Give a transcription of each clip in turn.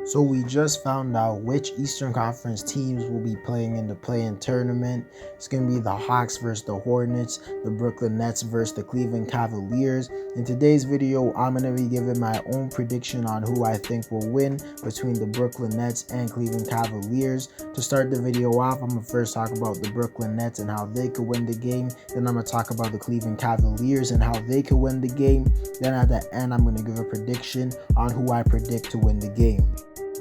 So we just found out which Eastern Conference teams will be playing in the play-in tournament. It's going to be the Hawks versus the Hornets, the Brooklyn Nets versus the Cleveland Cavaliers. In today's video, I'm going to be giving my own prediction on who I think will win between the Brooklyn Nets and Cleveland Cavaliers. To start the video off, I'm going to first talk about the Brooklyn Nets and how they could win the game. Then I'm going to talk about the Cleveland Cavaliers and how they could win the game. Then at the end, I'm going to give a prediction on who I predict to win the game.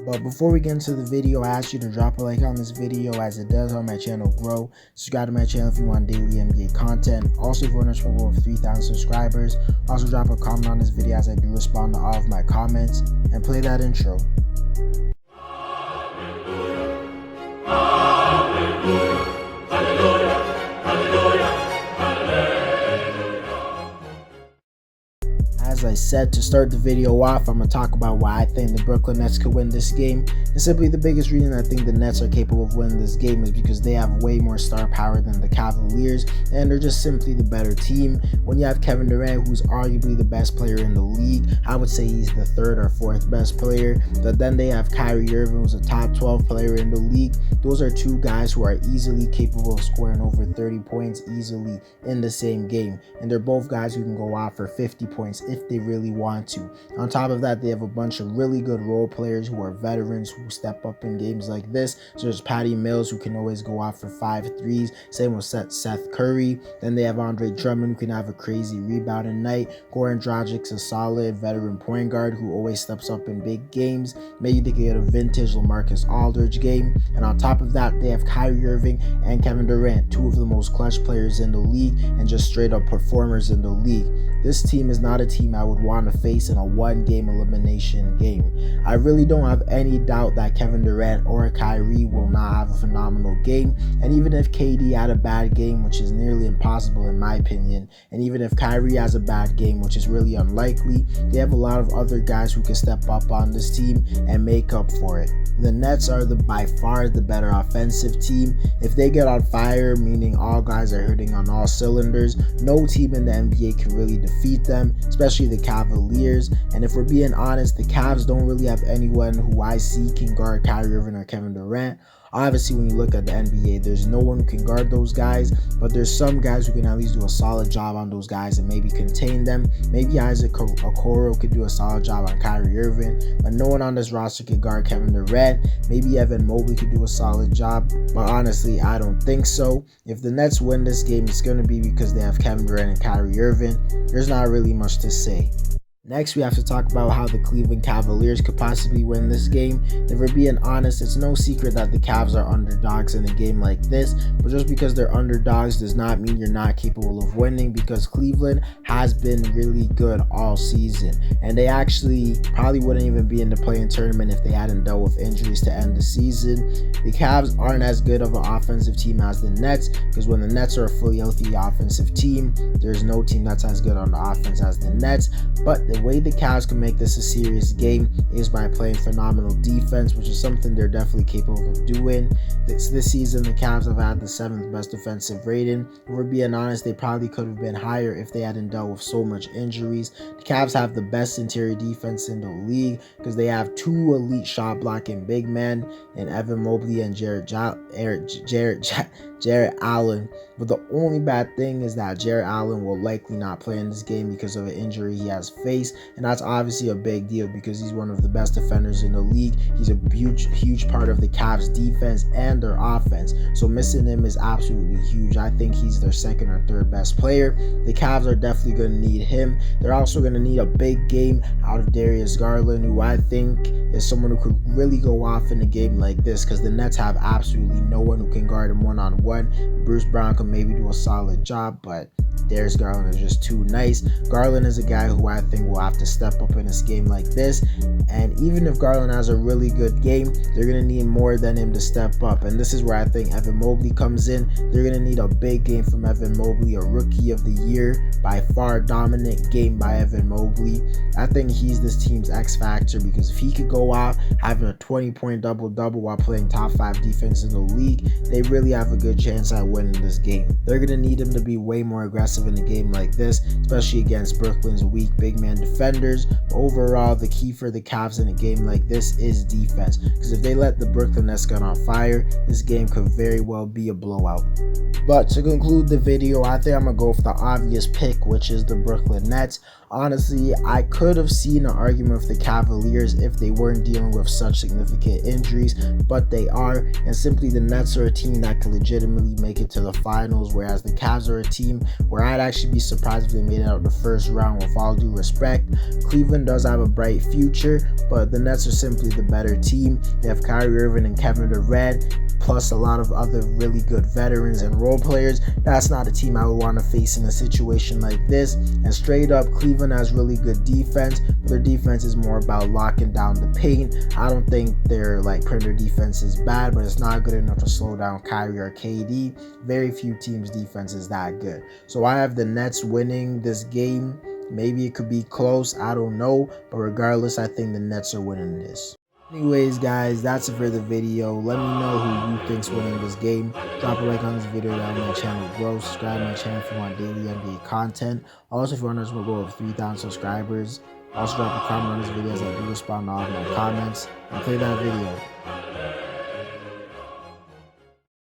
But before we get into the video, I ask you to drop a like on this video as it does help my channel grow. Subscribe to my channel if you want daily NBA content. Also, if you want to reach over 3,000 subscribers, also drop a comment on this video as I do respond to all of my comments. And play that intro. As I said, to start the video off, I'm going to talk about why I think the Brooklyn Nets could win this game. And simply the biggest reason I think the Nets are capable of winning this game is because they have way more star power than the Cavaliers, and they're just simply the better team. When you have Kevin Durant, who's arguably the best player in the league, I would say he's the third or fourth best player. But then they have Kyrie Irving, who's a top 12 player in the league. Those are two guys who are easily capable of scoring over 30 points easily in the same game. And they're both guys who can go out for 50 points if they really want to. On top of that, they have a bunch of really good role players who are veterans who step up in games like this. So there's Patty Mills, who can always go out for 5 threes. Same with Seth Curry. Then they have Andre Drummond, who can have a crazy rebounding night. Goran Dragic's a solid veteran point guard who always steps up in big games. Maybe they could get a vintage LaMarcus Aldridge game. And on top of that, they have Kyrie Irving and Kevin Durant, two of the most clutch players in the league and just straight up performers in the league. This team is not a team I would want to face in a one-game elimination game. I really don't have any doubt that Kevin Durant or Kyrie will not have a phenomenal game. And even if KD had a bad game, which is nearly impossible in my opinion, and even if Kyrie has a bad game, which is really unlikely, they have a lot of other guys who can step up on this team and make up for it. The Nets are by far the better offensive team. If they get on fire, meaning all guys are hitting on all cylinders, no team in the NBA can really defeat them, especially the Cavaliers. And if we're being honest, the Cavs don't really have anyone who I see can guard Kyrie Irving or Kevin Durant. Obviously, when you look at the NBA, there's no one who can guard those guys, but there's some guys who can at least do a solid job on those guys and maybe contain them. Maybe Isaac Okoro could do a solid job on Kyrie Irving, but no one on this roster can guard Kevin Durant. Maybe Evan Mobley could do a solid job, but honestly, I don't think so. If the Nets win this game, it's going to be because they have Kevin Durant and Kyrie Irving. There's not really much to say. Next, we have to talk about how the Cleveland Cavaliers could possibly win this game. If we're being honest, it's no secret that the Cavs are underdogs in a game like this, but just because they're underdogs does not mean you're not capable of winning, because Cleveland has been really good all season, and they actually probably wouldn't even be in the play-in tournament if they hadn't dealt with injuries to end the season. The Cavs aren't as good of an offensive team as the Nets, because when the Nets are a fully healthy offensive team, there's no team that's as good on the offense as the Nets. But the way the Cavs can make this a serious game is by playing phenomenal defense, which is something they're definitely capable of doing. This season, the Cavs have had the 7th best defensive rating. If we're being honest, they probably could have been higher if they hadn't dealt with so much injuries. The Cavs have the best interior defense in the league because they have 2 elite shot blocking big men in Evan Mobley and Jarrett Allen. But the only bad thing is that Jarrett Allen will likely not play in this game because of an injury he has faced, and that's obviously a big deal because he's one of the best defenders in the league. He's a huge part of the Cavs defense and their offense, so missing him is absolutely huge. I think he's their 2nd or 3rd best player. The Cavs are definitely going to need him. They're also going to need a big game out of Darius Garland, who I think is someone who could really go off in a game like this, because the Nets have absolutely no one who can guard him one-on-one. Bruce Brown can maybe do a solid job, but Darius Garland is just too nice. Garland is a guy who I think will have to step up in this game like this, and even if Garland has a really good game, they're going to need more than him to step up, and this is where I think Evan Mobley comes in. They're going to need a big game from Evan Mobley, a Rookie of the Year, by far dominant game by Evan Mobley. I think he's this team's X factor, because if he could go out having a 20-point double-double while playing top 5 defense in the league, they really have a good chance at winning this game. They're going to need him to be way more aggressive in a game like this, especially against Brooklyn's weak big man defenders. But overall, the key for the Cavs in a game like this is defense, because if they let the Brooklyn Nets get on fire, this game could very well be a blowout. But to conclude the video, I think I'm going to go for the obvious pick, which is the Brooklyn Nets. Honestly, I could have seen an argument with the Cavaliers if they weren't dealing with such significant injuries, but they are, and simply the Nets are a team that could legitimately make it to the finals, whereas the Cavs are a team where I'd actually be surprised if they made it out the first round. With all due respect, Cleveland does have a bright future, but the Nets are simply the better team. They have Kyrie Irving and Kevin Durant, plus a lot of other really good veterans and role players. That's not a team I would want to face in a situation like this. And straight up, Cleveland has really good defense, but their defense is more about locking down the paint. I don't think their perimeter defense is bad, but it's not good enough to slow down Kyrie or KD. Very few teams' defense is that good. So I have the Nets winning this game. Maybe it could be close, I don't know, but regardless, I think the Nets are winning this. Anyways, guys, that's it for the video. Let me know who you think's winning this game. Drop a like on this video to help my channel grow. Subscribe to my channel if you want daily NBA content. Also, if you want us to go over 3,000 subscribers, also drop a comment on this video as I do respond to all of my comments. And play that video.